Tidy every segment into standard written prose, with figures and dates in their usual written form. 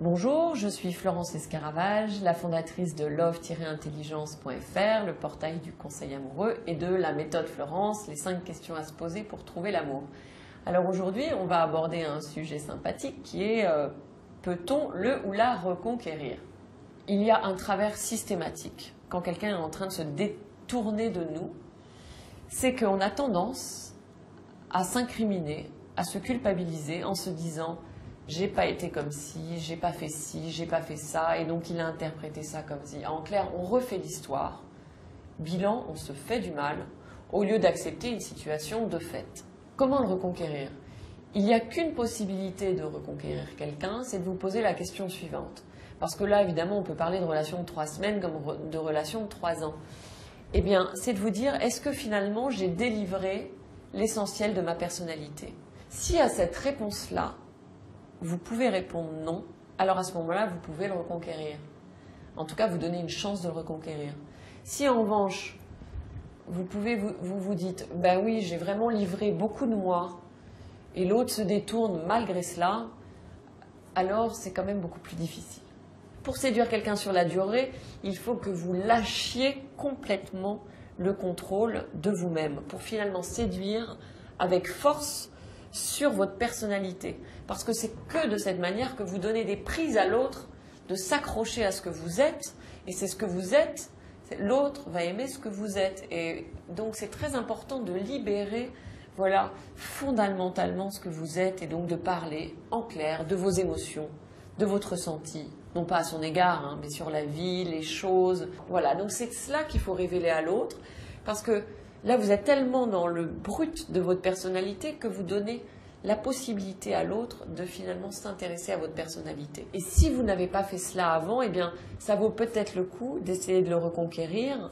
Bonjour, je suis Florence Escaravage, la fondatrice de love-intelligence.fr, le portail du conseil amoureux, et de la méthode Florence, les 5 questions à se poser pour trouver l'amour. Alors aujourd'hui, on va aborder un sujet sympathique qui est peut-on le ou la reconquérir? Il y a un travers systématique quand quelqu'un est en train de se détourner de nous, c'est qu'on a tendance à s'incriminer, à se culpabiliser en se disant j'ai pas été comme ci, j'ai pas fait ci, j'ai pas fait ça, et donc il a interprété ça comme ci. En clair, on refait l'histoire. Bilan, on se fait du mal, au lieu d'accepter une situation de fait. Comment le reconquérir? Il n'y a qu'une possibilité de reconquérir quelqu'un, c'est de vous poser la question suivante. Parce que là, évidemment, on peut parler de relations de 3 semaines comme de relations de 3 ans. Eh bien, c'est de vous dire, est-ce que finalement j'ai délivré l'essentiel de ma personnalité? Si à cette réponse-là, vous pouvez répondre non, alors à ce moment-là, vous pouvez le reconquérir. En tout cas, vous donnez une chance de le reconquérir. Si en revanche, vous dites, ben oui, j'ai vraiment livré beaucoup de moi, et l'autre se détourne malgré cela, alors c'est quand même beaucoup plus difficile. Pour séduire quelqu'un sur la durée, il faut que vous lâchiez complètement le contrôle de vous-même, pour finalement séduire avec force sur votre personnalité. Parce que c'est que de cette manière que vous donnez des prises à l'autre de s'accrocher à ce que vous êtes, et c'est ce que vous êtes, l'autre va aimer ce que vous êtes. Et donc c'est très important de libérer, voilà, fondamentalement ce que vous êtes, et donc de parler en clair de vos émotions, de votre ressenti, non pas à son égard, hein, mais sur la vie, les choses. Voilà, donc c'est cela qu'il faut révéler à l'autre, parce que là, vous êtes tellement dans le brut de votre personnalité que vous donnez la possibilité à l'autre de finalement s'intéresser à votre personnalité. Et si vous n'avez pas fait cela avant, eh bien, ça vaut peut-être le coup d'essayer de le reconquérir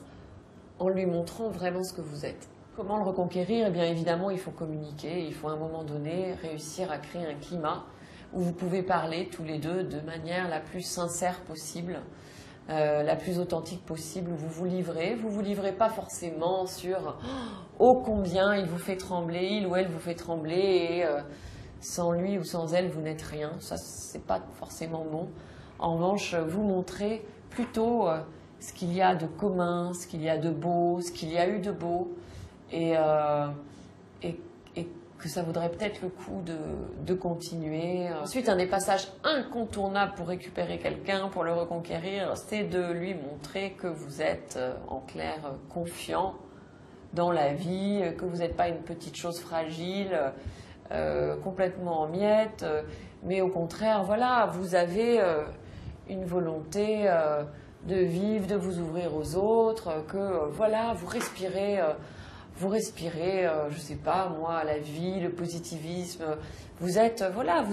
en lui montrant vraiment ce que vous êtes. Comment le reconquérir? Eh bien, évidemment, il faut communiquer, il faut à un moment donné réussir à créer un climat où vous pouvez parler tous les deux de manière la plus sincère possible, la plus authentique possible, où vous vous livrez pas forcément sur ô combien il vous fait trembler, il ou elle vous fait trembler, et sans lui ou sans elle vous n'êtes rien. Ça, c'est pas forcément bon. En revanche, vous montrez plutôt ce qu'il y a de commun, ce qu'il y a de beau, ce qu'il y a eu de beau, et que ça vaudrait peut-être le coup de continuer. Ensuite, un des passages incontournables pour récupérer quelqu'un, pour le reconquérir, c'est de lui montrer que vous êtes, en clair, confiant dans la vie, que vous n'êtes pas une petite chose fragile, complètement en miettes, mais au contraire, voilà, vous avez une volonté de vivre, de vous ouvrir aux autres, que voilà, vous respirez, je sais pas moi, la vie, le positivisme. Vous êtes, voilà,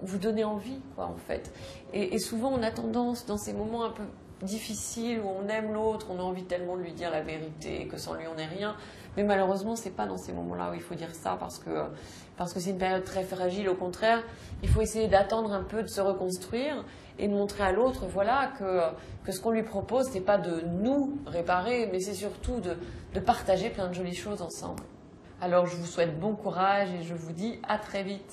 vous donnez envie, quoi, en fait. Et souvent, on a tendance, dans ces moments un peu difficiles où on aime l'autre, on a envie tellement de lui dire la vérité, que sans lui on n'est rien. Mais malheureusement, c'est pas dans ces moments-là où il faut dire ça, parce que c'est une période très fragile. Au contraire, il faut essayer d'attendre un peu, de se reconstruire et de montrer à l'autre, voilà, que ce qu'on lui propose, c'est pas de nous réparer, mais c'est surtout de partager plein de jolies choses ensemble. Alors, je vous souhaite bon courage et je vous dis à très vite.